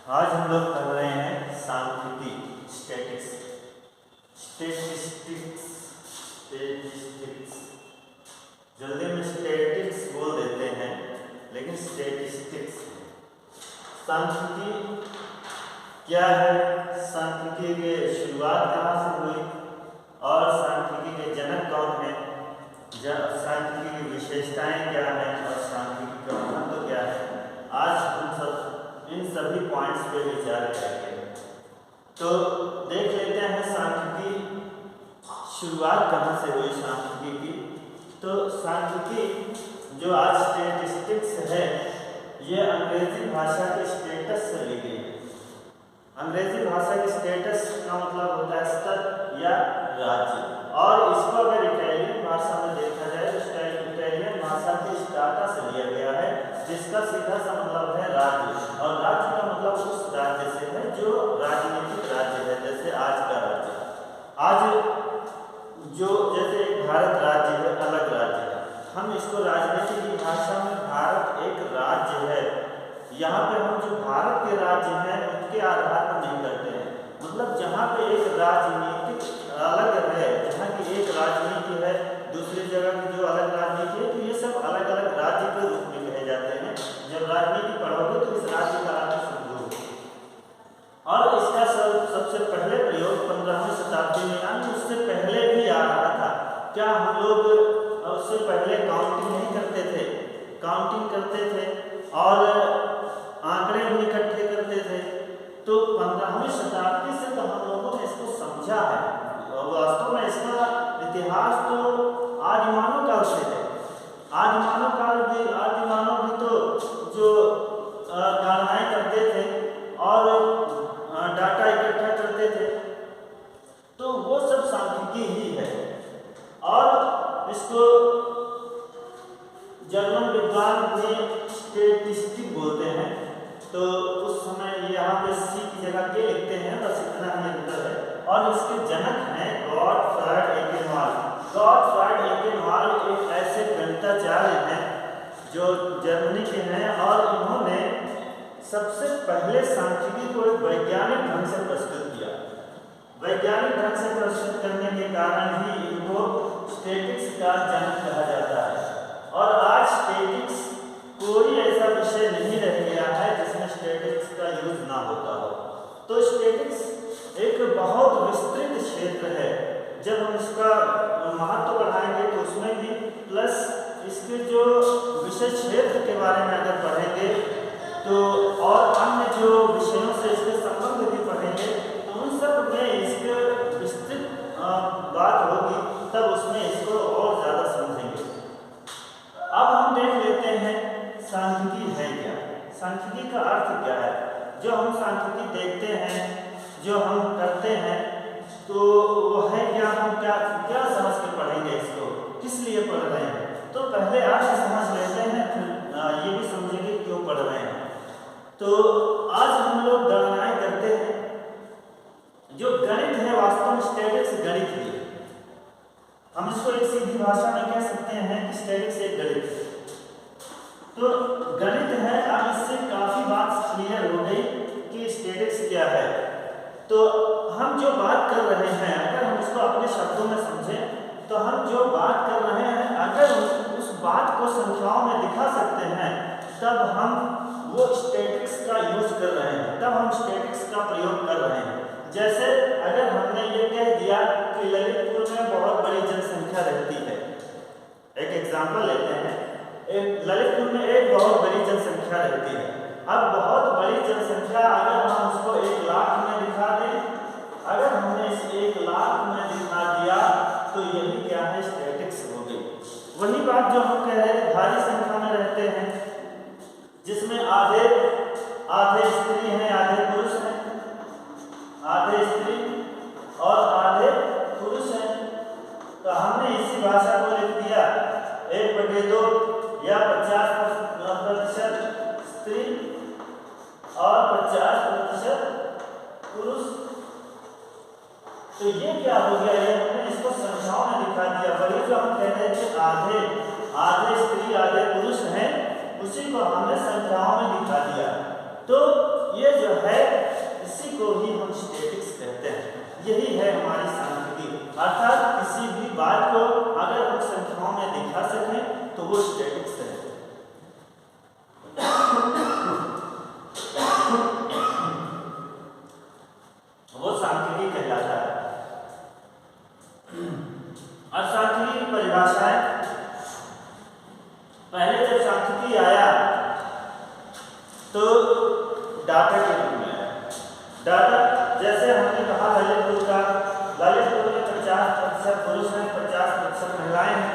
आज हम लोग पढ़ रहे हैं सांख्यिकी स्टैटिस्टिक्स। जल्दी में स्टैटिक्स बोल देते हैं लेकिन स्टैटिस्टिक्स। सांख्यिकी क्या है, सांख्यिकी की शुरुआत कहाँ से हुई और सांख्यिकी के जनक कौन है, सांख्यिकी की विशेषताएं क्या हैं और सांख्यिकी का महत्व क्या है, आज हम सब इन सभी पॉइंट्स पे विचार करेंगे। तो देख लेते हैं सांख्यिकी शुरुआत कहाँ से हुई सांख्यिकी की। तो सांख्यिकी जो आज स्टैटिस्टिक्स है ये अंग्रेजी भाषा के स्टेटस से ली गई है। अंग्रेजी भाषा के स्टेटस का मतलब होता है स्तर या राज्य, और इसको अगर इटालियन भाषा में देखा जाए तो इटालियन भाषा के स्टाटा से लिया गया है, जिसका सीधा सा मतलब है राज्य, और राज्य का मतलब उस राज्य से है जो राजनीतिक राज्य है। जैसे आज का राज्य, आज जो जैसे एक भारत राज्य है, अलग राज्य है, हम इसको राजनीति की भाषा में भारत एक राज्य है। यहाँ पे हम जो भारत के राज्य हैं उनके आधार पर नहीं करते हैं, मतलब जहाँ पे एक राजनीतिक अलग है, जहाँ की एक राजनीति है, दूसरी जगह की जो अलग राजनीति है, तो ये सब अलग अलग राज्य के रूप में कहे जाते हैं। जब राजनीति पढ़ोगे तो इस राज्य का अर्थ समझोगे। और इसका सबसे पहले प्रयोग 15वीं शताब्दी में, यानी उससे पहले भी आ रहा था। क्या हम लोग उससे पहले काउंटिंग नहीं करते थे? काउंटिंग करते थे और आंकड़े भी इकट्ठे करते थे। तो 15वीं शताब्दी से तो हम लोगों ने इसको समझा है। वास्तव में इसका इतिहास तो आदिमानव काल से है। आदिमानव भी तो जो गणनाएं करते थे और डाटा इकट्ठा करते थे, तो वो सब सांख्यिकी ही है। और इसको जर्मन विद्वान भी स्टैटिस्टिक बोलते हैं। तो उस समय यहाँ पे सी की जगह के लिखते हैं, बस इतना ही अंतर है। और इसके जनक हैं गॉटफ्राइड एकेनवाल। गॉटफ्राइड एकेनवाल एक ऐसे गणिताचार्य हैं जो जर्मनी के हैं, और इन्होंने सबसे पहले सांख्यिकी को एक वैज्ञानिक ढंग से प्रस्तुत किया। वैज्ञानिक ढंग से प्रस्तुत करने के कारण ही इनको स्टैटिक्स का जनक कहा जाता है। और आज स्टैटिक्स कोई ऐसा विषय नहीं रह गया है जिसमें स्टैटिक्स का यूज ना होता हो। तो स्टैटिक्स एक बहुत विस्तृत क्षेत्र है। जब हम इसका महत्व बढ़ाएंगे तो उसमें भी, प्लस इसके जो विषय क्षेत्र के बारे में अगर पढ़ेंगे तो, और अन्य जो विषयों से इसके संबंध भी पढ़ेंगे, तो उन सब में इसके विस्तृत बात होगी, तब उसमें इसको और ज़्यादा समझेंगे। अब हम देख लेते हैं सांख्यिकी है क्या, सांख्यिकी का अर्थ क्या है। जो हम सांख्यिकी देखते हैं, जो हम करते हैं, तो वो है क्या, हम क्या समझ के पढ़ेंगे, इसको किस लिए पढ़ रहे हैं। तो पहले अर्थ समझ लेते हैं, फिर ये भी समझेंगे क्यों पढ़ रहे हैं। तो आज हम लोग गणनाएं करते हैं। जो गणित है, वास्तव में स्टैटिक्स गणित ही है। हम इसको एक सीधी भाषा में कह सकते हैं कि स्टैटिक्स एक गणित है। तो गणित है। अब इससे काफी बात क्लियर हो गई कि स्टैटिक्स क्या है। तो हम जो बात कर रहे हैं, अगर हम इसको अपने शब्दों में समझें, तो हम जो बात कर रहे हैं, अगर उस बात को संख्याओं में दिखा सकते हैं, तब हम वो स्टैटिक्स का यूज कर रहे हैं, तब हम स्टैटिक्स का प्रयोग कर रहे हैं। जैसे अगर हमने ये कह दिया कि ललितपुर में बहुत बड़ी जनसंख्या रहती है, एक एग्जाम्पल लेते हैं, ललितपुर में एक बहुत बड़ी जनसंख्या रहती है। अब बहुत बड़ी जनसंख्या अगर हम उसको 1 लाख में दिखा दें, अगर हमने इस 1 लाख में दिखा दिया, तो यही क्या है, स्टैटिक्स हो गई। वही बात जो हम कह रहे थे, भारी संख्या में रहते हैं, जिसमें आधे स्त्री हैं, आधे पुरुष हैं, आधे स्त्री और आधे पुरुष हैं। तो हमने इसी भाषा को लिख दिया 1/2 या 50% स्त्री और 50% पुरुष। तो ये क्या हो गया, ये हमने इसको संख्याओं में दिखा दिया। वही जो हम कह रहे थे आधे स्त्री आधे पुरुष हैं, उसी को हमने संख्याओं में दिखा दिया। तो ये जो है है हमारी सांख्यिकी। अर्थात किसी भी बात को अगर हम संख्याओं में दिखा सकें तो वो स्टैटिक्स है। वो सांख्यिकी कहलाता है। और सांख्यिकी की परिभाषाएं, पहले जब सांख्यिकी आया तो डाटा के रूप में आया। डाटा जैसे हमने कहा ललितपुर में 50% पुरुष हैं, 50% महिलाएं हैं,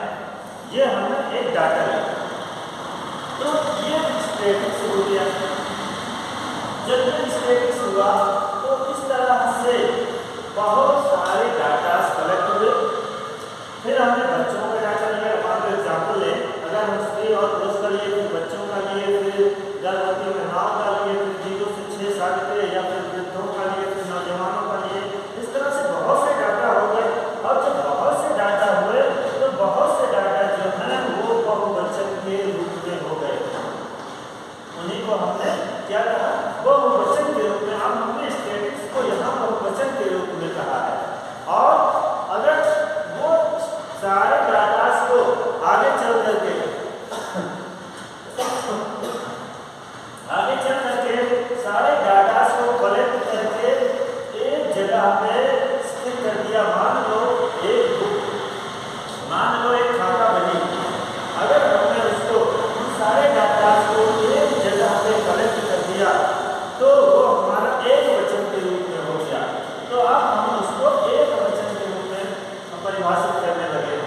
ये हमने एक डाटा लिया तो ये स्टैटिक्स हो गया। जब ये स्टैटिक्स हुआ तो इस तरह से बहुत सारे डाटा कलेक्ट हुए। फिर हमने बच्चों का डाटा लिया। मान लो एग्जाम्पल लें, अगर हम स्त्री और पुरुष का लिए, फिर बच्चों का लिए, फिर गर्भवती महिलाओं का लिए, फिर 0 से 6 साल के, या फिर वृद्धों का लिए, फिर नौजवानों का लिए, इस तरह से बहुत से डाटा हो गए। और जब बहुत से डाटा हुए तो बहुत से डाटा जो है वो बहुवचन के रूप में हो गए। उन्हीं को हमने क्या कहा, बहुवचन के रूप में। अब हमने स्टैटिक्स को यहाँ बहुवचन के रूप में कहा है। और अगर वो सारे डाटास को आगे चल करके सारे डाटास को कलेक्ट करके एक जगह पे स्थित कर दिया। मान लो एक खाता बनी, अगर हमने उसको सारे डाटास को एक जगह पे कलेक्ट कर दिया तो वो हमारा एक वचन के रूप में हो गया। तो अब हम उसको एक वचन के रूप में परिभाषित करने लगे।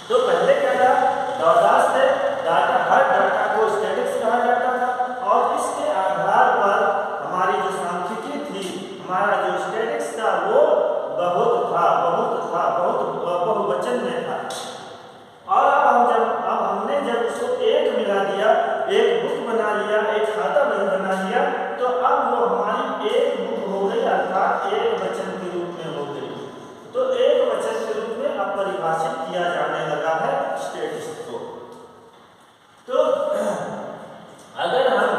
तो पहले क्या था, डाटास थे, डाटा, हर डाटा को स्टैटिक्स कहा जाता था। और इसके आधार पर हमारी जो सांख्यिकी थी, हमारा जो स्टैटिक्स था वो बहुत बहुवचन में था। और अब हमने जब उसको एक मिला दिया, एक बुक बना लिया, एक खाता बना लिया, तो अब वो हमारी एक बुक हो गई, अर्थात एक वचन के रूप में हो गई। तो एक वचन के रूप में अब परिभाषित किया जाने लगा है स्टैटिक्स को। तो अगर हम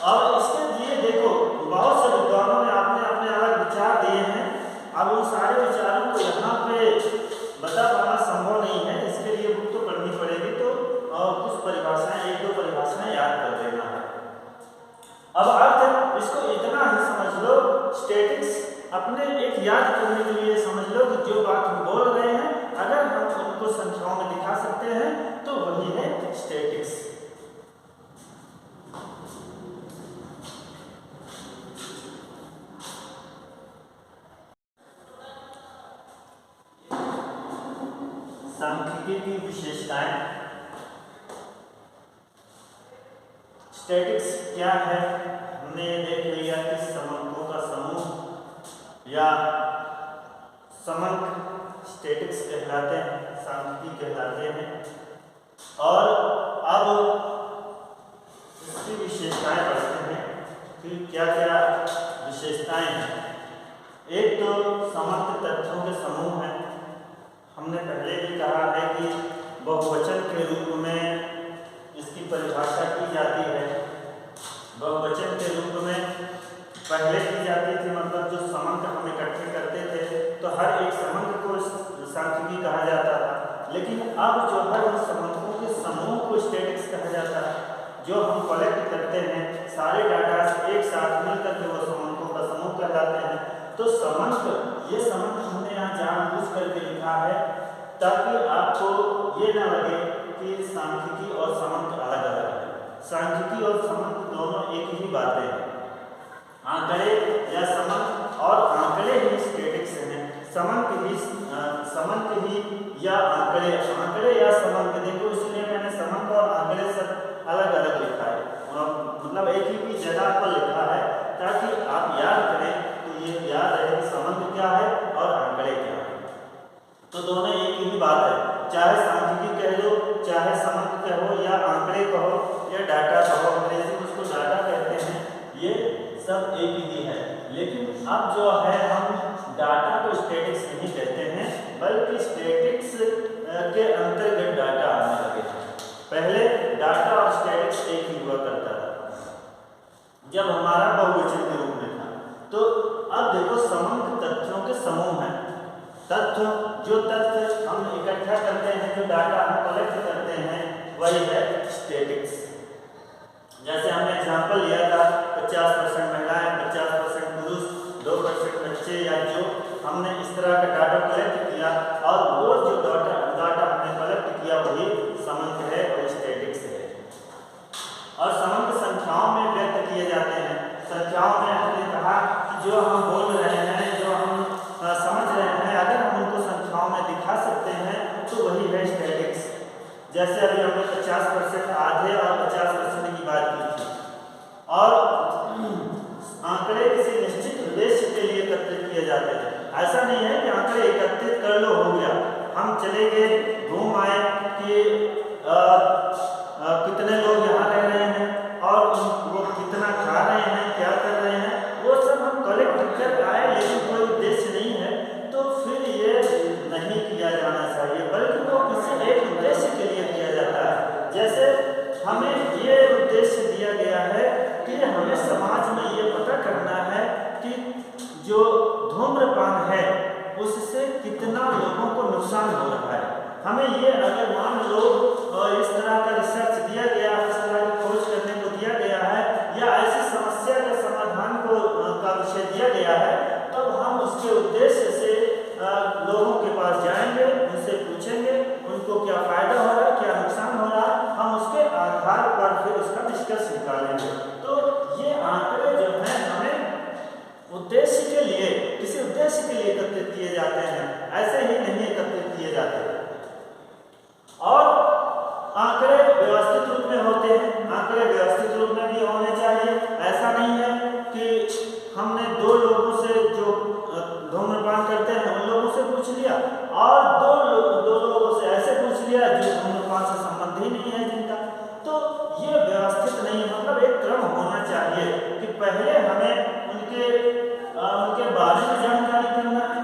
और इसके लिए देखो, बहुत से विद्वानों ने अपने अलग विचार दिए हैं। अब उन सारे विचारों को यहाँ पे बता पाना संभव नहीं है, इसके लिए बुक तो पढ़नी पड़ेगी। तो कुछ परिभाषाएं, 1-2 परिभाषाएं याद कर लेना है। अब अर्थ इसको इतना ही समझ लो, स्टैटिक्स अपने एक याद करने के लिए समझ लो कि जो बात हम बोल रहे हैं अगर हम उनको संख्याओं में दिखा सकते हैं तो वही है स्टैटिक्स। सांख्यिकी की विशेषताएं। स्टैटिक्स क्या है हमने देख लिया कि समंकों का समूह या समंक स्टैटिक्स कहलाते हैं, सांख्यिकी कहलाते हैं। और अब इसकी विशेषताएं पढ़ते हैं कि क्या क्या विशेषताएं हैं। एक तो समंक तथ्यों के समूह हैं। हमने पहले भी कहा है कि बहुवचन के रूप में इसकी परिभाषा की जाती है। बहुवचन के रूप में पहले की जाती थी, मतलब जो समंक हम इकट्ठे करते थे तो हर एक समंक को सांख्यिकी कहा जाता था। लेकिन अब जो है उन समंकों के समूह को स्टैटिक्स कहा जाता है। जो हम कलेक्ट करते हैं सारे डाटा एक साथ मिलकर के वो समंकों का समूह कहलाते हैं। तो समंक, ये समंक हमने यहाँ जानबूझ करके लिखा है ताकि आपको ये न लगे कि सांख्यिकी और समंक अलग अलग है। सांख्यिकी और समंक दोनों एक ही बातें हैं। आंकड़े या समंक और आंकड़े ही स्टैटिक्स हैं। समंक ही या आंकड़े या समंक, देखो इसलिए मैंने समंक और आंकड़े सब अलग अलग लिखा है, मतलब एक ही जगह पर लिखा है ताकि आप याद करें तो ये याद रहे कि समंक क्या है और आंकड़े क्या है। तो दोनों एक ही बात है, चाहे सांख्यिकी कह लो, चाहे समंक कहो, या आंकड़े कहो, या डाटा कहो, अंग्रेजी में उसको डाटा कहते हैं, ये सब एक ही है। लेकिन अब जो है हम डाटा को स्टैटिक्स नहीं कहते हैं, बल्कि स्टैटिक्स के अंतर्गत डाटा आने लगे। पहले डाटा और स्टैटिक्स एक ही हुआ करता था जब हमारा बहुवचन के रूप में था। तो अब देखो समंक तथ्यों के समूह हैं। तथ्य, जो तथ्य हम इकट्ठा करते हैं, जो डाटा हम कलेक्ट करते हैं, वही है स्टैटिक्स। जैसे हमने एग्जांपल लिया था 50% महिलाएं, 50% पुरुष, 2% बच्चे, या जो हमने इस तरह का डाटा कलेक्ट किया, और वो जो डाटा हमने कलेक्ट किया वही समंक है और स्टैटिक्स है। और समंक संख्याओं में व्यक्त किए जाते हैं। संख्याओं में हमने कहा कि जो हम बोल रहे हैं, जो हम समझ रहे हैं, अगर हम उनको संख्याओं में दिखा सकते हैं तो वही है स्टैटिक्स। जैसे अभी हमने 50% आधे और 50% की बात की थी, और आंकड़े किसी निश्चित उद्देश्य के लिए एकत्रित किए जाते हैं। ऐसा नहीं है कि आंकड़े एकत्रित कर लो हो गया, हम चले गए घूम आए कि कितने लोग यहाँ रह रहे हैं और वो कितना खा रहे हैं, क्या कर रहे हैं, वो सब हम कलेक्ट कर आए, लेकिन कोई उद्देश्य नहीं है, तो फिर ये नहीं किया जाना चाहिए, बल्कि वो किसी एक उद्देश्य के लिए किया जाता है। जैसे हमें ये उद्देश्य दिया गया है कि हमें समाज में ये पता करना है कि जो धूम्रपान है उससे कितना लोगों को नुकसान हो रहा है। हमें ये अगर मान लो इस तरह का रिसर्च दिया गया है, इस तरह की खोज करने को दिया गया है, या ऐसी समस्या के समाधान को का विषय दिया गया है, तब हम उसके उद्देश्य से लोगों के पास जाएंगे, उनसे पूछेंगे उनको क्या फायदा हो रहा है, क्या नुकसान हो रहा है, हम उसके आधार पर फिर उसका निष्कर्ष निकालेंगे। तो ये आंकड़े जो हैं हमें उद्देश्य के लिए, किसी उद्देश्य के लिए एकत्रित किए जाते हैं, ऐसे ही नहीं एकत्रित किए जाते। और आंकड़े व्यवस्थित रूप में होते हैं, आंकड़े व्यवस्थित रूप में भी होने चाहिए। ऐसा नहीं है कि हमने दो लोगों से जो धूम्रपान करते हैं उन लोगों से पूछ लिया, और दो लोगों से ऐसे पूछ लिया जो धूम्रपान से संबंध ही नहीं है जिनका, तो ये व्यवस्थित नहीं है। मतलब एक क्रम होना चाहिए कि पहले हमें उनके बारे में जानकारी करना है,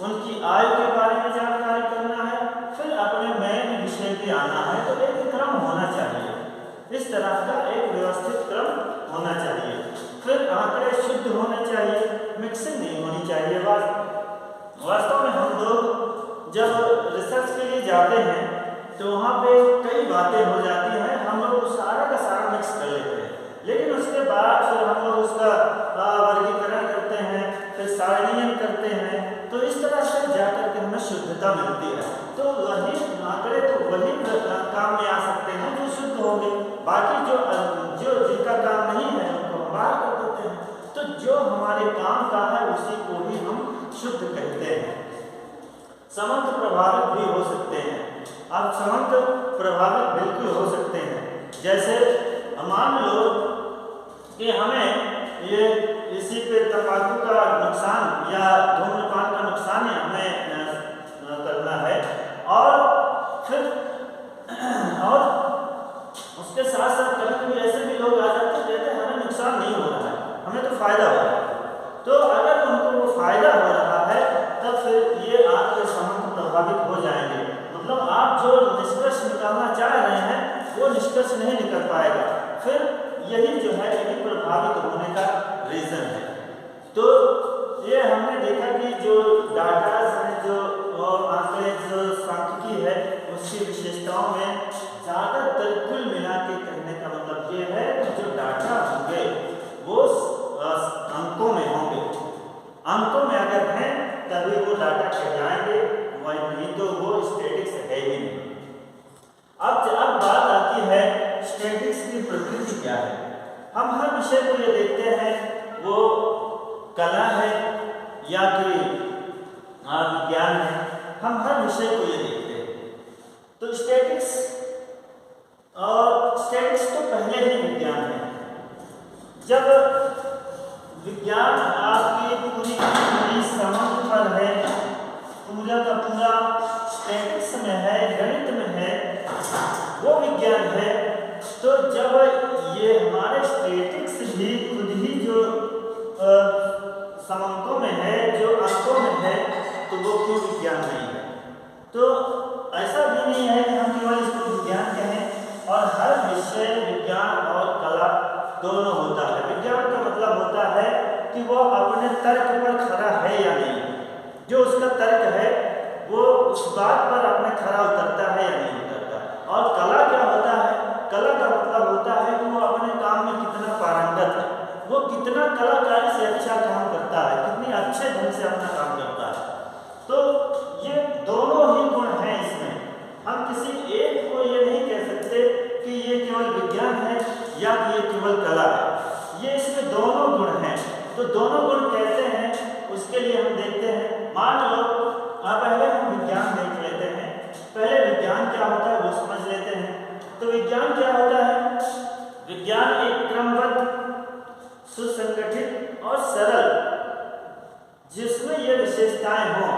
उनकी आयु के बारे में जानकारी करना है, फिर अपने मेन विषय पे आना है। तो एक क्रम होना चाहिए, इस तरह का एक व्यवस्थित क्रम होना चाहिए। फिर आंकड़े शुद्ध होने चाहिए, मिक्सिंग नहीं होनी चाहिए। वास्तव में हम लोग जब रिसर्च के लिए जाते हैं तो वहाँ पे कई बातें हो जाती हैं, हम लोग सारा का सारा मिक्स कर लेते हैं, लेकिन उसके बाद फिर हम लोग उसका वर्गीकरण करते हैं, फिर सारणीकरण करते हैं, तो इस तरह से जाकर के हमें शुद्धता मिलती है। तो वही आंकड़े तो वही काम में आ सकते हैं जो शुद्ध होंगे, बाकी जो जिनका काम नहीं है उनको हम बाहर कर देते हैं। तो जो हमारे काम का है उसी को ही हम शुद्ध कहते हैं। समंक प्रभावित भी हो सकते हैं। अब समंक प्रभावित बिल्कुल हो सकते हैं। जैसे मान लो कि हमें ये इसी पे तंबाकू का नुकसान या धूम्रपान का नुकसान ही हमें करना है, और फिर और उसके साथ साथ कभी कभी ऐसे भी लोग आ जाते हैं, कहते हैं हमें नुकसान नहीं हो रहा है, हमें तो फायदा हो रहा है। तो अगर उनको वो फायदा हो रहा है तब फिर ये आपके समंक प्रभावित हो जाएंगे। मतलब आप जो निष्कर्ष निकालना चाह रहे हैं वो निष्कर्ष नहीं निकल पाएगा। फिर यही जो है यही प्रभावित होने का रीजन है। तो ये हमने देखा कि जो डाटाज हैं, जो आंकड़े, जो सांख्यिकी है, उसकी विशेषताओं में ज़्यादातर कुल मिला के कहने का मतलब ये है कि जो डाटा होंगे वो अंकों में होंगे। अंकों में अगर हैं तभी वो डाटा कहलाएंगे, वही नहीं तो वो स्टैटिक्स है ही नहीं। अब बात आती है स्टैटिक्स की प्रकृति क्या है। हम हर विषय को ये देखते हैं वो कला है या कि विज्ञान है, हम हर विषय को ये देखते हैं। तो स्टैटिक्स तो पहले ही विज्ञान है। जब विज्ञान आपकी पूरी समझ पर है, पूरा का पूरा स्टैटिक्स में है, गणित में है, वो विज्ञान है। तो जब ये हमारे स्टैटिक्स भी खुद ही जो समंकों में है, जो अंकों में है, तो वो क्यों विज्ञान नहीं है। तो ऐसा भी नहीं है कि हम केवल इसको विज्ञान कहें, और हर विषय विज्ञान और कला दोनों होता है। विज्ञान का मतलब होता है कि वो अपने तर्क पर खड़ा है या नहीं, जो उसका तर्क है वो उस बात पर अपने खड़ा उतरता है या नहीं उतरता। और कला क्या होता है, कला का मतलब होता है कि वो अपने काम में कितना पारंगत है, वो कितना कलाकारी से अच्छा काम करता है, कितनी अच्छे ढंग से अपना काम करता है। तो ये दोनों ही गुण हैं इसमें, हम किसी एक को ये नहीं कह सकते कि ये केवल विज्ञान है या कि ये केवल कला है, ये इसमें दोनों गुण हैं। तो दोनों गुण कैसे हैं उसके लिए हम देखते हैं। मान लो पहले हम विज्ञान देख लेते हैं, पहले विज्ञान क्या होता है वो समझ लेते हैं। तो विज्ञान क्या होता है, विज्ञान एक क्रमबद्ध, सुसंगठित और सरल, जिसमें ये विशेषताएं हों,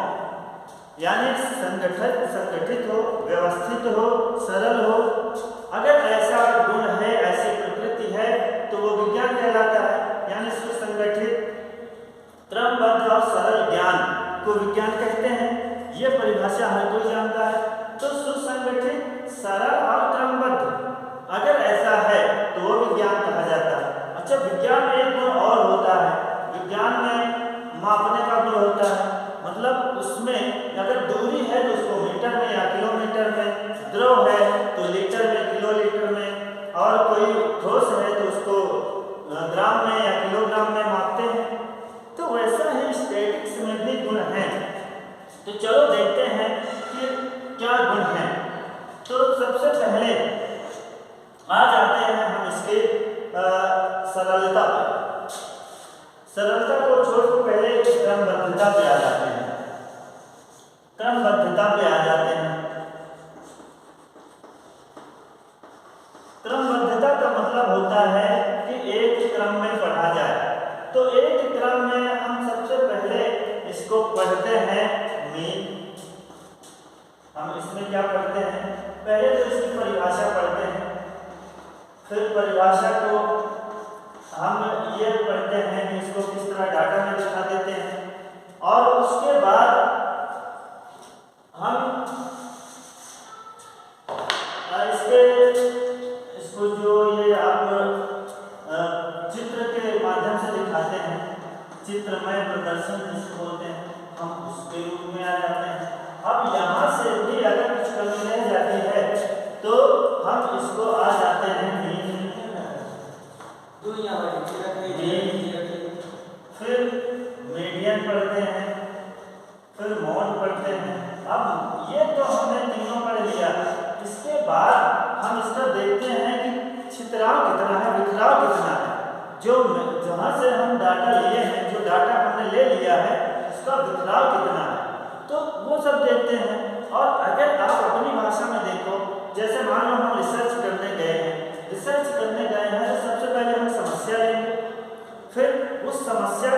यानी संगठित हो, व्यवस्थित हो, सरल हो। अगर ऐसा गुण है, ऐसी प्रकृति है तो वो विज्ञान कहलाता है। यानी सुसंगठित, क्रमबद्ध और सरल ज्ञान को विज्ञान कहते हैं। ये परिभाषा हर कोई जानता है। तो सुसंगठित, सरल और क्रमबद्ध अगर ऐसा है तो वो विज्ञान कहा जाता है। अच्छा, विज्ञान में एक गुण और होता है, विज्ञान में मापने का गुण होता है, मतलब उसमें अगर दूरी है तो उसको मीटर में या किलोमीटर में, द्रव है तो लीटर में, किलोलीटर में, और कोई ठोस है तो उसको ग्राम में या किलोग्राम में मापते हैं। तो वैसा ही स्टैटिक्स में भी गुण हैं। तो चलो देखते हैं कि क्या गुण हैं। तो सबसे पहले आ जाते हैं हम इसके सरलता पर। सरलता को छोड़ पहले क्रमबद्धता पे आ जाते हैं, क्रमबद्धता पे आ जाते हैं। क्रमबद्धता का मतलब होता है कि एक क्रम में पढ़ा जाए। तो एक क्रम में हम सबसे पहले इसको पढ़ते हैं मीन। हम इसमें क्या पढ़ते हैं, पहले तो इसकी परिभाषा पढ़ते हैं, फिर परिभाषा को हम ये पढ़ते हैं कि इसको किस तरह डाटा में दिखा देते हैं, और उसके बाद हम इसको जो ये आप चित्र के माध्यम से दिखाते हैं, चित्रमय प्रदर्शन जिसको बोलते हैं, हम उसके रूप में आ जाते हैं। अब यहाँ से भी अगर कुछ कमी रह जाती है तो हम इसको आ जाते हैं फिर मीडियन पढ़ते हैं, फिर मोड पढ़ते हैं। अब ये तो हमने तीनों पढ़ लिया, इसके बाद हम इसका देखते हैं कि छितराव कितना है, बिखराव कितना है। जो जहाँ से हम डाटा लिए हैं, जो डाटा हमने ले लिया है, उसका बिखराव कितना है, तो वो सब देखते हैं। और अगर आप अपनी भाषा में देखो, जैसे मान लो हम रिसर्च करने गए हैं, रिसर्च करने गए हैं तो सबसे पहले हम समस्या लेंगे, फिर उस समस्या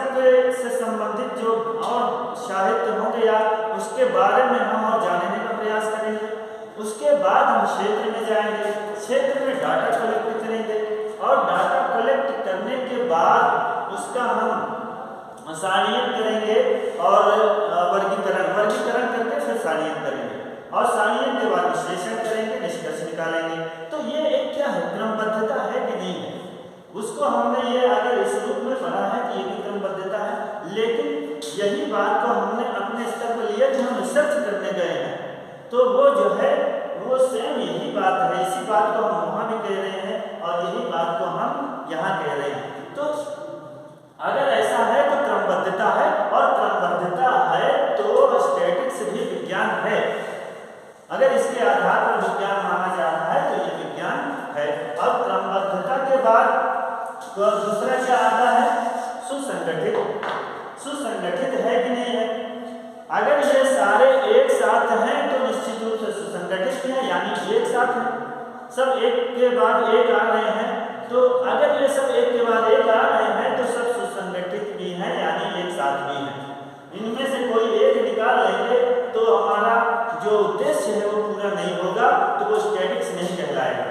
से संबंधित जो और साहित्य होंगे या उसके बारे में हम और जानने का प्रयास करेंगे। उसके बाद हम क्षेत्र में जाएंगे, क्षेत्र में डाटा कलेक्ट करेंगे, और डाटा कलेक्ट करने के बाद उसका हम सारणीकरण करेंगे और वर्गीकरण करके फिर सारणीकरण करेंगे, और सारणीकरण के बाद विश्लेषण करेंगे, निष्कर्ष निकालेंगे। तो ये एक क्या है, क्रमबद्धता है कि नहीं है, उसको हमने ये अगर इस रूप में पढ़ा है कि ये भी क्रमबद्धता है। लेकिन यही बात को हमने अपने स्तर पर लिया कि हम रिसर्च करने गए हैं, तो वो जो है वो सेम यही बात है, इसी बात को हम वहाँ भी कह रहे हैं और यही बात को हम यहाँ कह रहे हैं। तो अगर ऐसा है तो क्रमबद्धता है, और क्रमबद्धता है तो स्टैटिक्स भी विज्ञान है। अगर इसके आधार पर विज्ञान माना जा रहा है तो ये विज्ञान है। और क्रमबद्धता के बाद तो दूसरा क्या आता है, सुसंगठित। सुसंगठित है कि नहीं है, अगर ये सारे एक साथ हैं तो निश्चित रूप से सुसंगठित हैं, यानी एक साथ हैं, सब एक के बाद एक आ रहे हैं। तो अगर ये सब एक के बाद एक आ रहे हैं तो सब सुसंगठित भी हैं, यानी एक साथ भी हैं। इनमें से कोई एक निकाल लेंगे तो हमारा जो उद्देश्य है वो पूरा नहीं होगा, तो वो स्टैटिक्स नहीं कहलाएगा।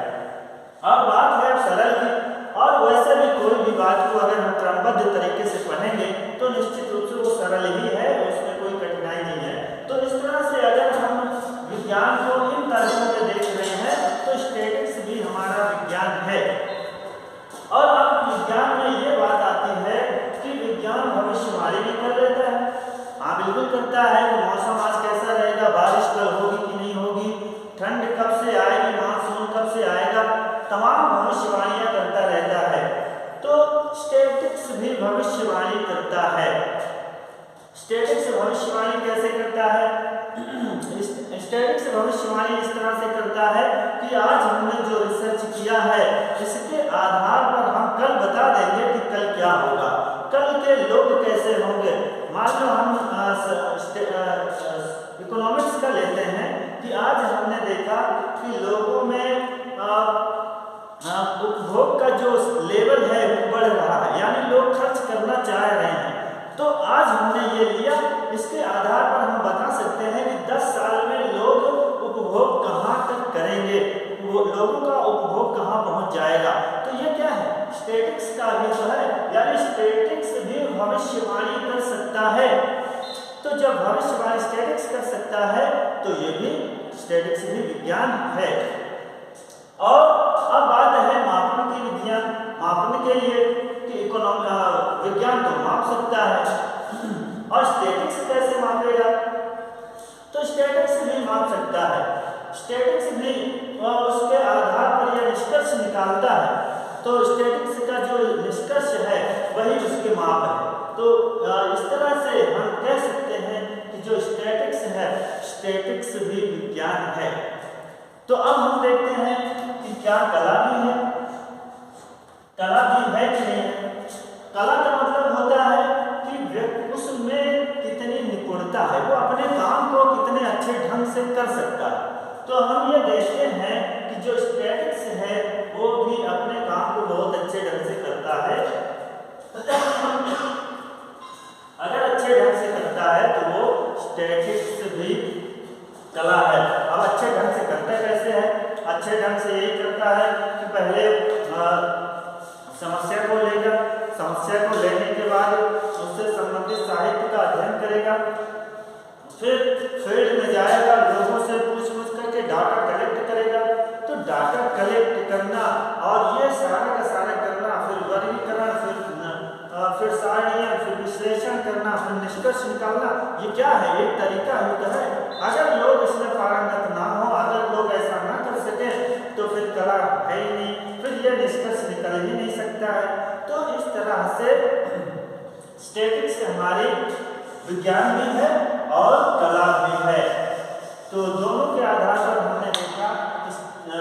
अब बात है सरल की, और वैसे भी कोई भी बात को अगर हम क्रमबद्ध तरीके से पढ़ेंगे तो निश्चित रूप से वो सरल ही है, उसमें कोई कठिनाई नहीं है। तो इस तरह से अगर हम विज्ञान को इन तरीकों से देख रहे हैं तो स्टैटिक्स भी हमारा विज्ञान है। और अब विज्ञान में ये बात आती है कि विज्ञान करता है कि मौसम आज कैसा रहेगा, बारिश कल होगी कि नहीं होगी, ठंड कब से आएगी, मानसून कब से आएगा, तमाम भविष्यवाणियां करता रहता है। तो स्टैटिक्स भी भविष्यवाणी करता है। स्टैटिक्स भविष्यवाणी कैसे करता है? स्टैटिक्स भविष्यवाणी इस तरह से करता है कि आज हमने जो रिसर्च किया है इसके आधार पर हम कल बता देंगे कि कल क्या होगा, कल के लोग कैसे होंगे। मान लो हम इकोनॉमिक्स का लेते हैं कि आज हमने देखा कि लोगों में उपभोग का जो लेवल है वो बढ़ रहा है, यानी लोग खर्च करना चाह रहे हैं। तो आज हमने ये लिया, इसके आधार पर हम बता सकते हैं कि 10 साल में लोग उपभोग कहाँ तक करेंगे, वो लोगों का उपभोग कहाँ पहुँच जाएगा। तो ये क्या है? स्टैटिक्स का भी तो है, यानी स्टैटिक्स भी भविष्यवाणी कर सकता है। तो जब भविष्यवाणी स्टैटिक्स कर सकता है तो ये भी स्टैटिक्स भी विज्ञान है। और अब बात है मापन की विधियां। मापन के लिए कि विज्ञान तो माप सकता है और स्टैटिक्स कैसे मापेगा? तो स्टैटिक्स भी माप सकता है। स्टैटिक्स भी उसके आधार पर यह निष्कर्ष निकालता है। तो स्टैटिक्स का जो निष्कर्ष है वही उसके माप है। तो इस तरह से हम कह सकते हैं कि जो स्टैटिक्स है, स्टैटिक्स भी विज्ञान है। तो अब हम देखते हैं कि क्या कला भी है, कला भी है कि नहीं है। कला का मतलब होता है कि व्यक्ति उसमें कितनी निपुणता है, वो अपने काम को कितने अच्छे ढंग से कर सकता है। तो हम ये देखते हैं कि जो स्टैटिक्स है वो भी अपने काम को बहुत अच्छे ढंग से करता है। अगर अच्छे ढंग से करता है तो वो स्टैटिक्स भी कला है। अब अच्छे ढंग से करता कैसे है? अच्छे ढंग से यही करता है कि पहले समस्या को लेगा, समस्या को लेने के बाद उससे संबंधित साहित्य का अध्ययन करेगा, फिर फील्ड में जाएगा, लोगों से पूछ करके डाटा कलेक्ट करेगा। तो डाटा कलेक्ट करना और ये सारा का सारा करना, फिर वर्गीकरण, फिर सारणीय, फिर विश्लेषण करना, फिर निष्कर्ष निकालना, ये क्या है? एक तरीका ही तो है। अगर लोग इसमें पारंगत ना हो, अगर लोग ऐसा ना कर सके तो फिर कला है ही नहीं, फिर यह निष्कर्ष निकल ही नहीं सकता है। तो इस तरह से स्टैटिक्स हमारी विज्ञान भी है और कला भी है। तो दोनों के आधार पर हमने देखा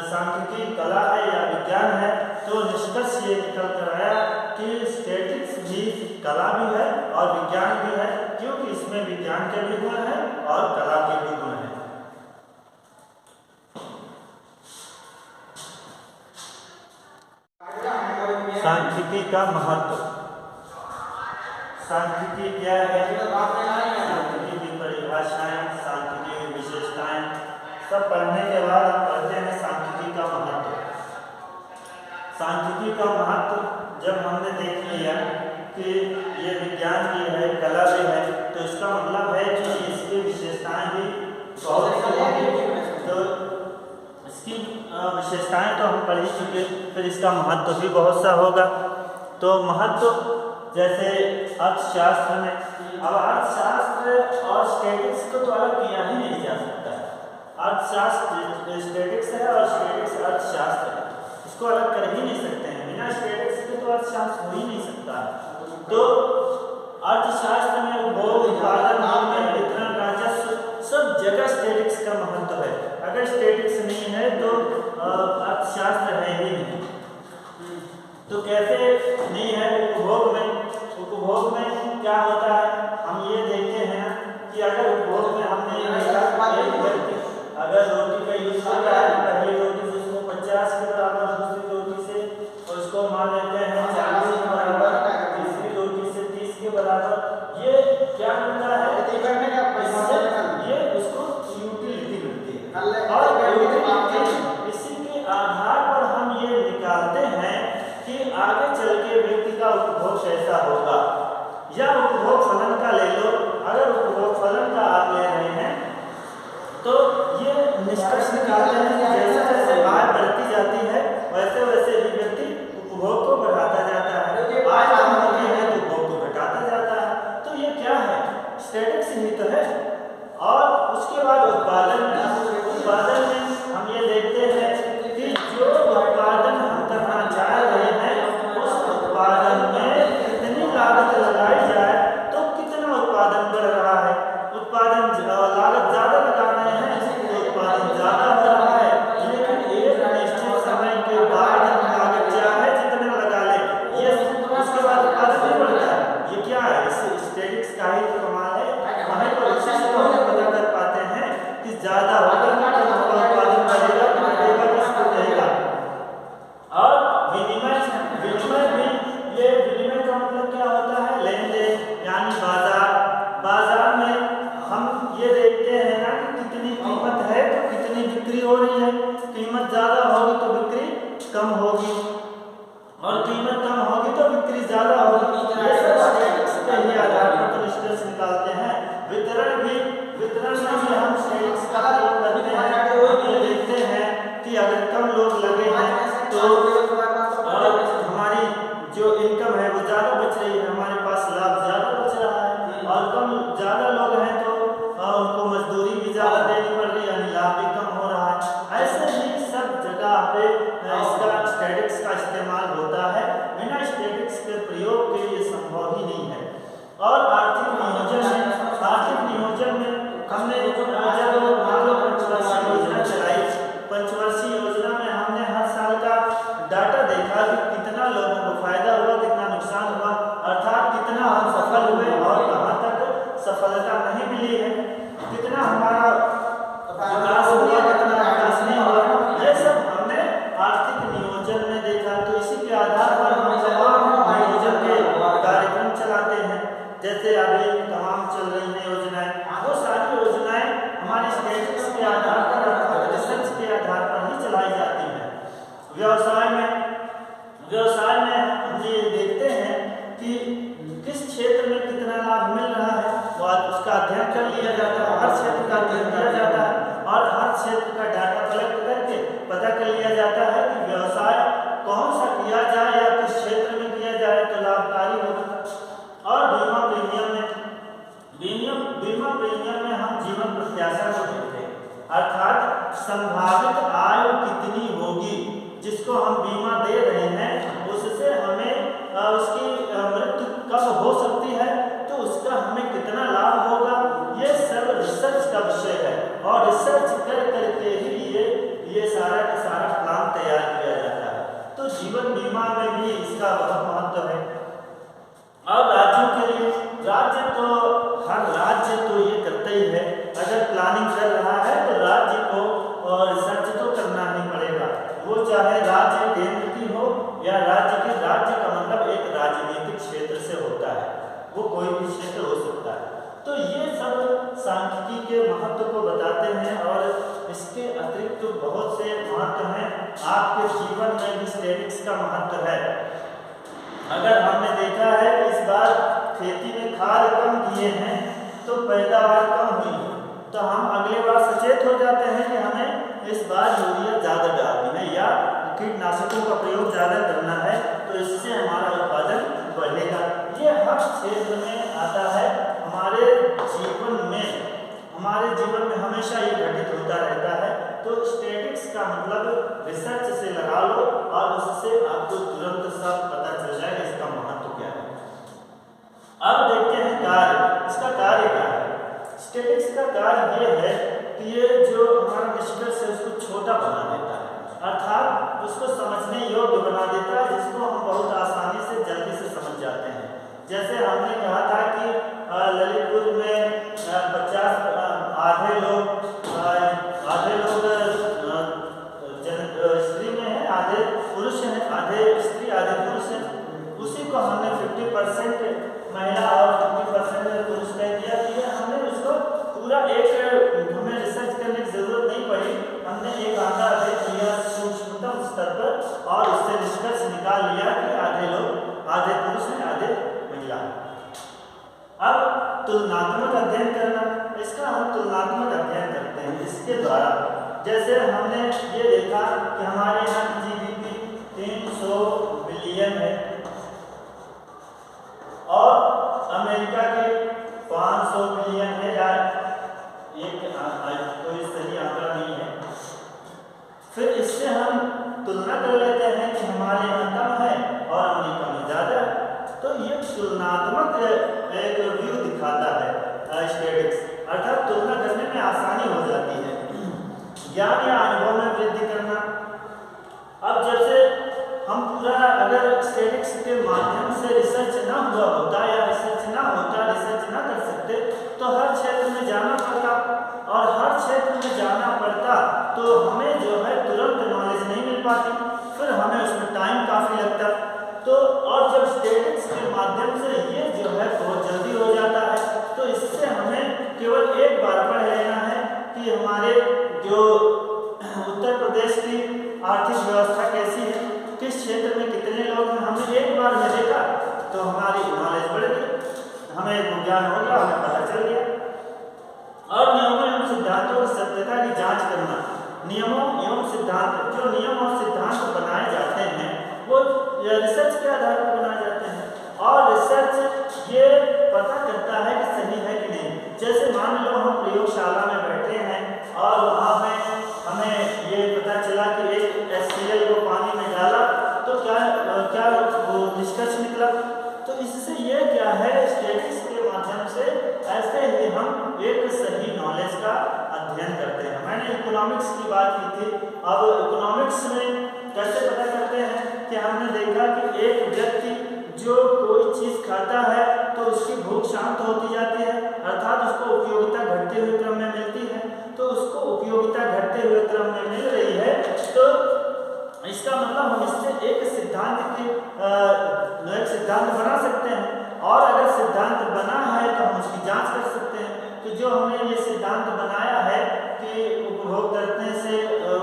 सांख्यिकी कला है या विज्ञान है। तो निष्कर्ष ये निकल कर आया कि स्टैटिक्स भी कला भी है और विज्ञान भी है, क्योंकि इसमें विज्ञान के भी गुण हैं और कला के भी गुण हैं। सांख्यिकी का महत्व। सांख्यिकी क्या है? सांख्यिकी की परिभाषाएं, सांख्यिकी की विशेषताएं सब पढ़ने के बाद हम पढ़ते हैं सांख्यिकी का महत्व। सांख्यिकी का महत्व जब हमने देख लिया कि ये विज्ञान भी है, कला भी है, तो इसका मतलब है कि इसकी विशेषताएं भी बहुत सी। तो इसकी विशेषताएं तो हम पढ़ ही चुके, फिर इसका महत्व भी बहुत सा होगा। तो महत्व जैसे अर्थशास्त्र में, अब अर्थशास्त्र और स्टैटिक्स को तो अलग किया ही नहीं जा सकता। अर्थशास्त्र स्टैटिक्स है और स्टैटिक्स अर्थशास्त्र है, इसको अलग कर ही नहीं सकते हैं। बिना स्टैटिक्स के तो अर्थशास्त्र हो ही नहीं सकता। तो अर्थशास्त्र में उपभोग, उत्पादन, वितरण, राजस्व सब जगह स्टैटिक्स का महत्व है। अगर स्टैटिक्स नहीं है तो अर्थशास्त्र है ही नहीं। तो कैसे नहीं है? उपभोग में, उपभोग में क्या होता है? हम ये देखते हैं कि अगर उपभोग में हमने अगर रोटी का यूज कर रहा है, पहली रोटी से उसको 50 के बराबर, दूसरी रोटी से उसको मान लेते हैं 40 के बराबर, तीसरी रोटी से 30 के बराबर, ये क्या मिलता है? ये उसको यूटिलिटी मिलती है। और इसी के आधार पर हम ये निकालते हैं कि आगे चल के व्यक्ति का उपभोग कैसा होगा। या उपभोग फलन का ले लो, अगर उपभोग फलन का आप ले रहे हैं तो ये निष्कर्ष निकालते हैं कि जैसा स्टैटिक्स का ही तो कमाल है, हमें तो इसी से हम पता कर पाते हैं कि ज्यादा होगा तो उत्पादन बढ़ेगा कि घटेगा कि स्थिर रहेगा। और विनिमय भी, ये विनिमय का मतलब क्या होता है, लेन देन, यानी बाजार में हम ये देखते हैं ना कि कितनी कीमत है तो कितनी बिक्री हो रही है, कीमत ज्यादा होगी तो बिक्री कम होगी और कीमत कम होगी तो बिक्री ज्यादा होगी। ये सब स्टैटिक्स के ही आधार पर तो निष्कर्ष निकालते हैं। वितरण में भी हम स्टैटिक्स का प्रयोग करते हैं। ये देखते हैं कि अगर कम लोग लगे हैं तो हमारी जो इनकम है वो ज्यादा बच रही है, हमारे पास लाभ ज्यादा बच रहा है, और ज्यादा लोग हैं तो उनको मजदूरी भी ज्यादा देनी पड़ रही है, यानी लाभ भी कम हो रहा है। ऐसे ही सब जगह पे इसका स्टैटिक्स का इस्तेमाल होता है, बिना स्टैटिक्स के प्रयोग के ये संभव ही नहीं है। और आर्थिक नियोजन में हमने पंचवर्षीय योजना में हमने हर साल का डाटा देखा कि कितना लोगों को फायदा हुआ, कितना नुकसान हुआ, अर्थात कितना हम सफल हुए और कहाँ तक सफलता नहीं मिली है, कितना हमारा विकास हुआ, कितना विकास नहीं हुआ, ये सब हमने आर्थिक नियोजन में देखा। तो इसी के आधार पर हम तमाम नियोजन के कार्यक्रम चलाते हैं। जैसे अभी तमाम चल रही हैं योजनाएं, वो सारी योजनाएं हमारे स्टैटिक्स के आधार पर, रिसर्च के आधार पर ही चलाई जाती हैं। व्यवसाय में हम ये देखते हैं कि किस क्षेत्र में कितना लाभ मिल रहा है, और उसका अध्ययन कर लिया जाता है, हर क्षेत्र का अध्ययन किया जाता है और हर क्षेत्र का डाटा कलेक्ट करके पता कर लिया जाता है कि व्यवसाय कौन सा किया जाए या किस क्षेत्र में किया जाए तो लाभकारी होगा। और बीमा प्रीमियम में हम जीवन प्रत्याशा को देखते हैं, अर्थात संभावित आय कितनी होगी जिसको हम बीमा दे रहे हैं, उससे हमें उसकी मृत्यु कब हो सकती है तो उसका हमें कितना लाभ होगा। ये सब रिसर्च का विषय है और रिसर्च कर करके ही ये सारा का सारा प्लान तैयार किया जाता है। तो जीवन बीमा में भी इसका बहुत महत्व है। और राज्यों के लिए, हर राज्य तो ये करता ही है, अगर प्लानिंग कर रहा है तो राज्य को रिसर्च तो करना ही पड़ेगा, वो चाहे राज्य केंद्र की हो या राज्य का मतलब एक राजनीतिक क्षेत्र से होता है, वो कोई भी क्षेत्र हो सकता है। तो ये सब सांख्यिकी के महत्व को बताते हैं और इसके अतिरिक्त तो बहुत से महत्व हैं। आपके जीवन में भी स्टैटिक्स का महत्व है। अगर हमने देखा है कि इस बार खेती में खाद कम दिए हैं तो पैदावार कम हुई, तो हम अगले बार सचेत हो जाते हैं कि हमें इस बार यूरिया ज़्यादा डालनी है या कीटनाशकों का प्रयोग ज़्यादा करना है, तो इससे हमारा उत्पादन बढ़ेगा। ये हर क्षेत्र में आता है। हमारे जीवन में हमेशा ये घटित होता रहता है। तो स्टैटिक्स का मतलब रिसर्च से लगा लो और उससे आपको तुरंत सब पता चल जाएगा इसका महत्व क्या है। अब देखते हैं कार्य, इसका कार्य क्या है। स्टैटिक्स का कार्य ये है कि ये जो हमारा निष्कर्ष है उसको छोटा बना देता है, अर्थात उसको समझने योग्य बना देता है, जिसको हम बहुत आसानी से जल्दी से समझ जाते हैं। जैसे हमने कहा था कि ललितपुर में 50 आधे लोग स्त्री में है, आधे पुरुष हैं, आधे स्त्री आधे पुरुष हैं। उसी को हमने 50% महिला और 50% पुरुष कह दिया। कि हमने उसको पूरा हमें रिसर्च करने की जरूरत नहीं पड़ी, हमने एक आंकड़ा देख लिया सूक्ष्मतम स्तर पर और उससे निष्कर्ष निकाल लिया कि आधे पुरुष हैं आधे महिला। अब तुलनात्मक अध्ययन करना, इसका हम तुलनात्मक अध्ययन करते हैं। इसके द्वारा जैसे हमने ये देखा कि हमारे यहाँ की जीडीपी 300 बिलियन है और अमेरिका के 500 बिलियन है, यार कोई सही आंकड़ा नहीं है। फिर इससे हम तुलना कर लेते हैं कि हमारे यहाँ कम है और अमेरिका में ज़्यादा है। तो ये तुलनात्मक एक व्यू दिखाता है स्टैटिक्स, अर्थात तुलना करने में आसानी हो जाती है। ज्ञान या अनुभव में वृद्धि करना। अब जैसे हम अगर स्टैटिक्स के माध्यम से रिसर्च ना हुआ होता या रिसर्च ना ज्ञान हो गया, हमें पता चल गया। और नियमों एवं सिद्धांतों की सत्यता की जांच करना। नियमों एवं सिद्धांत, जो नियम और सिद्धांत बनाए जाते हैं वो रिसर्च के आधार पर बनाए जाते हैं, और रिसर्च ये पता करता है कि सही है कि नहीं। जैसे मान लो हम प्रयोगशाला में बैठे हैं और वहाँ पे हमें ये पता चला कि एक HCl को पानी में डाला तो क्या वो निष्कर्ष निकला। तो इससे ये क्या है, स्टैटिस्टिक्स के माध्यम से ऐसे ही हम एक सही नॉलेज का अध्ययन करते हैं। मैंने इकोनॉमिक्स की बात की थी, अब इकोनॉमिक्स में कैसे पता करते हैं कि हमने देखा कि एक व्यक्ति जो कोई चीज़ खाता है तो उसकी भूख शांत होती जाती है, अर्थात उसको उपयोगिता घटते हुए क्रम में मिलती है। तो उसको उपयोगिता घटते हुए क्रम में मिल रही है, तो इसका मतलब हम इससे एक सिद्धांत बना सकते हैं, और अगर सिद्धांत बना है तो हम उसकी जांच कर सकते हैं कि जो हमने ये सिद्धांत बनाया है कि उपभोग करने से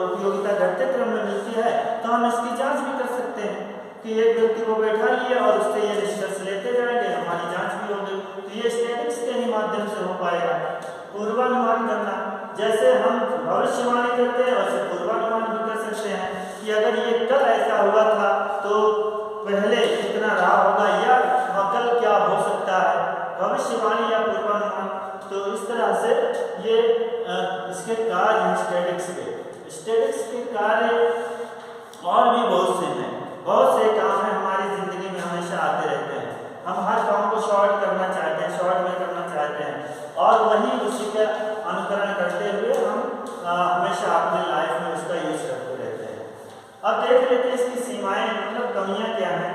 उपयोगिता घटते क्रम में मिलती है, तो हम इसकी जांच भी कर सकते हैं कि एक व्यक्ति को बैठा लिया और उससे ये निष्कर्ष लेते जाएंगे, हमारी जांच भी होगी। तो ये स्टैटिस्टिक्स के ही माध्यम से हो पाएगा। पूर्वानुमान करना, जैसे हम भविष्यवाणी करते हैं वैसे पूर्वानुमान भी कर सकते हैं कि अगर ये कल ऐसा हुआ था तो पहले कितना रहा होगा, या कल क्या हो सकता है, भविष्यवाणी या पूर्वानुमान। तो इस तरह से ये इसके कार्य हैं स्टैटिस्टिक्स के कार्य और भी बहुत से हैं। बहुत से काम है हमारी ज़िंदगी में हमेशा आते रहते हैं, हम हर काम को शॉर्ट करना चाहते हैं, शॉर्ट में करना चाहते हैं, और वही उसी का अनुकरण करते हुए हम हमेशा अपने लाइफ में उसका यूज करते रहते हैं। अब देख लेते हैं इसकी सीमाएं, मतलब कमियां क्या हैं,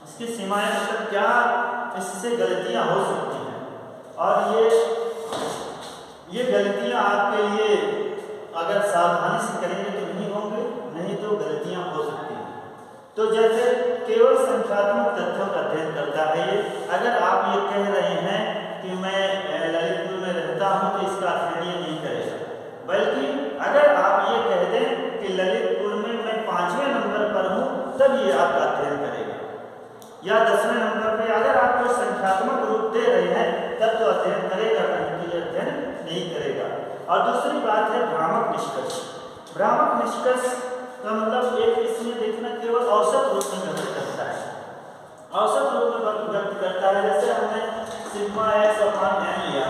इसकी सीमाएं मतलब क्या इससे गलतियां हो सकती हैं, और ये गलतियां आपके लिए अगर सावधानी से करेंगे तो नहीं होंगे, नहीं तो गलतियां हो सकती हैं। तो जैसे केवल संख्यात्मक तथ्यों का अध्ययन करता है ये, अगर आप ये कह रहे हैं कि मैं ललितपुर में रहता हूँ तो इसका अध्ययन ये नहीं करेगा, बल्कि अगर आप ये कह दें कि ललितपुर में मैं 5वें नंबर पर हूँ तब ये आपका अध्ययन करेगा, या 10वें नंबर पर अगर आप कोई संख्यात्मक रूप दे रहे हैं तब तो अध्ययन करेगा, नहीं तो ये अध्ययन नहीं करेगा। और दूसरी बात है भ्रामक निष्कर्ष। भ्रामक निष्कर्ष का मतलब एक इसमें देखना केवल औसत रूप में व्यक्त करता है, औसत रूप में व्यक्त करता है। जैसे हमने सिग्मा x अपान n लिया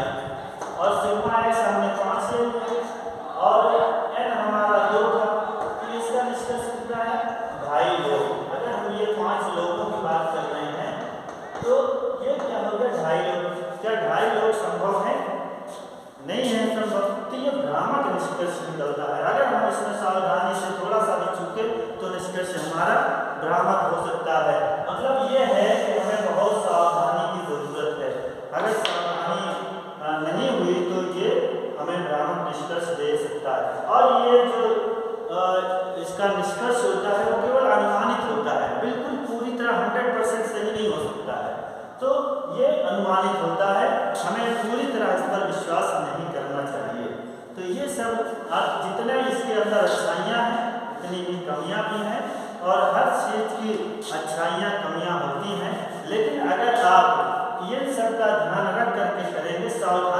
और सिग्मा x हमने 5 ले लिया और n हमारा 2 था, तो इसका निष्कर्ष कितना है, 2.5 लोग। अगर हम ये 5 लोगों की बात कर रहे हैं तो ये क्या हो गया, 2.5 लोग। क्या 2.5 लोग संभव है? नहीं है संभव। तो ये भ्रामक निष्कर्ष निकलता है। अगर हम इसमें सावधानी से थोड़ा सा भी चूके तो निष्कर्ष हमारा भ्रामक हो सकता है। मतलब ये है कि हमें बहुत सावधानी की जरूरत है, अगर सावधानी नहीं हुई तो ये हमें भ्रामक निष्कर्ष दे सकता है। और ये जो इसका निष्कर्ष होता है वो केवल अनुमानित होता है, बिल्कुल पूरी तरह 100% सही नहीं हो सकता है, तो ये अनुमानित होता है, हमें पूरी तरह इस पर विश्वास नहीं करना चाहिए। तो ये सब जितने इसके अंदर अच्छाइयाँ हैं उतनी ही कमियाँ भी हैं, और हर चीज़ की अच्छाइयाँ कमियाँ होती हैं, लेकिन अगर आप ये सब का ध्यान रख करके करेंगे, सावधानी